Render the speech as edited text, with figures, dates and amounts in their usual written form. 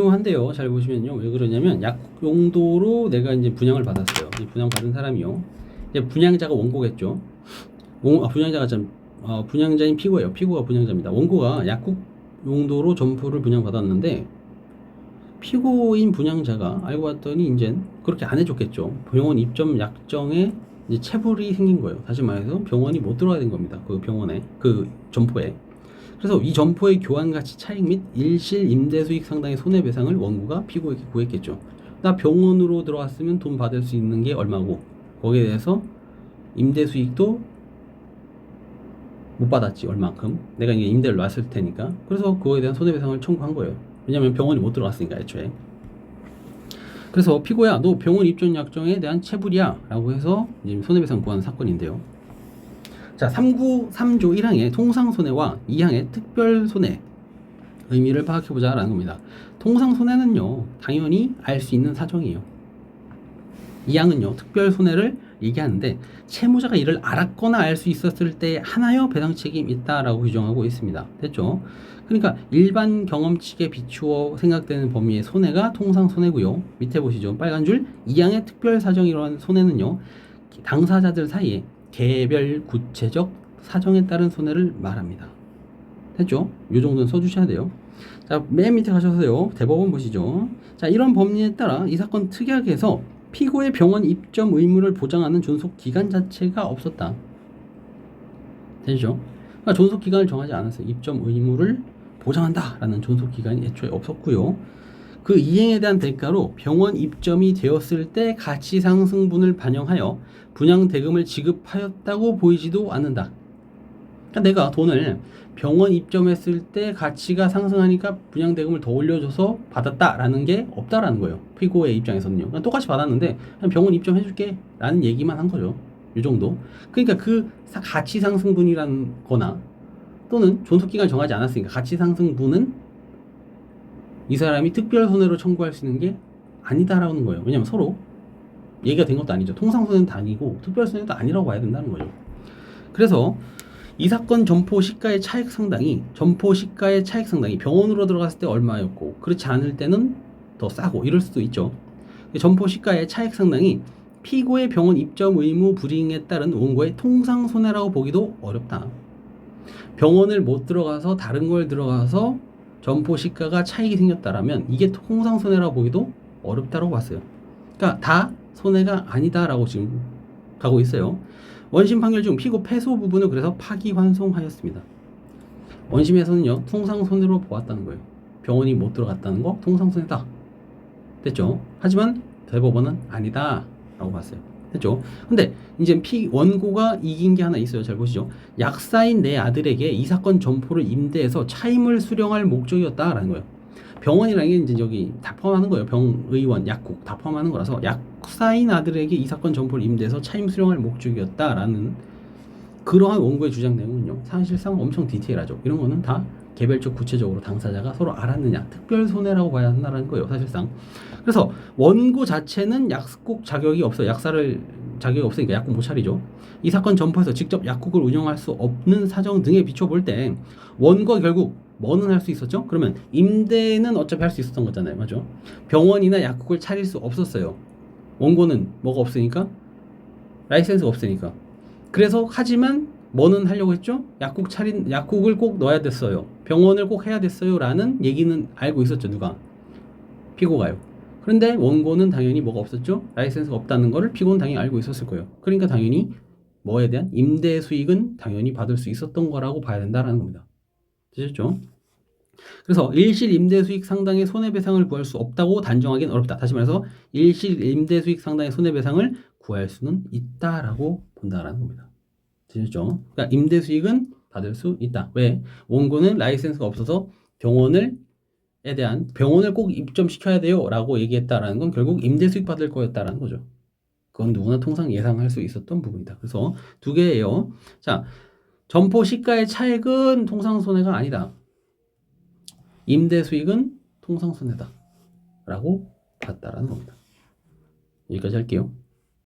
한데요. 잘 보시면요. 왜 그러냐면 약국 용도로 내가 이제 분양을 받았어요. 이 분양 받은 사람이요. 이제 분양자가 원고겠죠. 분양자가 분양자인 피고예요. 피고가 분양자입니다. 원고가 약국 용도로 점포를 분양받았는데 피고인 분양자가 알고 봤더니 이제 그렇게 안 해줬겠죠. 병원 입점 약정에 이제 체불이 생긴 거예요. 다시 말해서 병원이 못 들어가야 된 겁니다. 그 병원에, 그 점포에. 그래서 이 점포의 교환가치 차익 및 일실 임대수익 상당의 손해배상을 원고가 피고에게 구했겠죠. 나 병원으로 들어왔으면 돈 받을 수 있는 게 얼마고 거기에 대해서 임대수익도 못 받았지 얼만큼 내가 이게 임대를 놨을 테니까. 그래서 그거에 대한 손해배상을 청구한 거예요. 왜냐면 병원이 못 들어갔으니까 애초에. 그래서 피고야 너 병원 입점 약정에 대한 체불이야 라고 해서 이제 손해배상 구하는 사건인데요. 자, 3조 1항의 통상손해와 2항의 특별손해 의미를 파악해보자 라는 겁니다. 통상손해는요 당연히 알 수 있는 사정이에요. 2항은요 특별손해를 얘기하는데 채무자가 이를 알았거나 알 수 있었을 때 하나여 배상 책임 있다라고 규정하고 있습니다. 됐죠? 그러니까 일반 경험칙에 비추어 생각되는 범위의 손해가 통상손해고요. 밑에 보시죠. 빨간 줄 2항의 특별사정이라는 손해는요 당사자들 사이에 개별 구체적 사정에 따른 손해를 말합니다. 됐죠? 요 정도는 써주셔야 돼요. 자, 맨 밑에 가셔서요. 대법원 보시죠. 자, 이런 법리에 따라 이 사건 특약에서 피고의 병원 입점 의무를 보장하는 존속 기간 자체가 없었다. 되죠? 그러니까 존속 기간을 정하지 않았어요. 입점 의무를 보장한다라는 존속 기간이 애초에 없었고요. 그 이행에 대한 대가로 병원 입점이 되었을 때 가치 상승분을 반영하여 분양 대금을 지급하였다고 보이지도 않는다. 그러니까 내가 돈을 병원 입점했을 때 가치가 상승하니까 분양 대금을 더 올려줘서 받았다라는 게 없다라는 거예요. 피고의 입장에서는요. 그냥 똑같이 받았는데 그냥 병원 입점해줄게 라는 얘기만 한 거죠. 이 정도. 그러니까 그 가치 상승분이라는 거나 또는 존속기간을 정하지 않았으니까 가치 상승분은 이 사람이 특별 손해로 청구할 수 있는 게 아니다라는 거예요. 왜냐면 서로 얘기가 된 것도 아니죠. 통상손해는 아니고 특별 손해도 아니라고 봐야 된다는 거죠. 그래서 이 사건 점포 시가의 차익 상당이 병원으로 들어갔을 때 얼마였고 그렇지 않을 때는 더 싸고 이럴 수도 있죠. 점포 시가의 차익 상당이 피고의 병원 입점 의무 불이행에 따른 원고의 통상손해라고 보기도 어렵다. 병원을 못 들어가서 다른 걸 들어가서 점포 시가가 차익이 생겼다라면 이게 통상손해라고 보기도 어렵다고 봤어요. 그러니까 다 손해가 아니다라고 지금 가고 있어요. 원심 판결 중 피고 패소 부분을 그래서 파기환송하였습니다. 원심에서는요 통상손해로 보았다는 거예요. 병원이 못 들어갔다는 거 통상손해다. 됐죠? 하지만 대법원은 아니다 라고 봤어요. 됐죠? 근데 이제 원고가 이긴 게 하나 있어요. 잘 보시죠. 약사인 내 아들에게 이 사건 점포를 임대해서 차임을 수령할 목적이었다라는 거예요. 병원이라는 게 이제 여기 다 포함하는 거예요. 병의원, 약국 다 포함하는 거라서 약사인 아들에게 이 사건 점포를 임대해서 차임 수령할 목적이었다라는 그러한 원고의 주장 내용은요. 사실상 엄청 디테일하죠. 이런 거는 다 개별적 구체적으로 당사자가 서로 알았느냐 특별 손해라고 봐야 한다는 거예요. 사실상. 그래서 원고 자체는 약국 자격이 없어요. 약사를 자격이 없으니까 약국 못 차리죠. 이 사건 점포에서 직접 약국을 운영할 수 없는 사정 등에 비춰볼 때 원고가 결국 뭐는 할 수 있었죠? 그러면 임대는 어차피 할 수 있었던 거잖아요. 맞죠? 병원이나 약국을 차릴 수 없었어요. 원고는 뭐가 없으니까? 라이센스가 없으니까. 그래서 하지만 뭐는 하려고 했죠? 약국을 꼭 넣어야 됐어요. 병원을 꼭 해야 됐어요. 라는 얘기는 알고 있었죠. 누가? 피고가요. 그런데 원고는 당연히 뭐가 없었죠? 라이센스가 없다는 거를 피고는 당연히 알고 있었을 거예요. 그러니까 당연히 뭐에 대한 임대 수익은 당연히 받을 수 있었던 거라고 봐야 된다는 겁니다. 되셨죠? 그래서 일실 임대 수익 상당의 손해배상을 구할 수 없다고 단정하기는 어렵다. 다시 말해서 일실 임대 수익 상당의 손해배상을 구할 수는 있다라고 본다라는 겁니다. 되셨죠? 그러니까 임대 수익은 받을 수 있다. 왜? 원고는 라이센스가 없어서 병원을 꼭 입점시켜야 돼요 라고 얘기했다라는 건 결국 임대 수익 받을 거였다라는 거죠. 그건 누구나 통상 예상할 수 있었던 부분이다. 그래서 두 개예요. 자, 점포 시가의 차익은 통상 손해가 아니다. 임대 수익은 통상 손해다 라고 봤다라는 겁니다. 여기까지 할게요.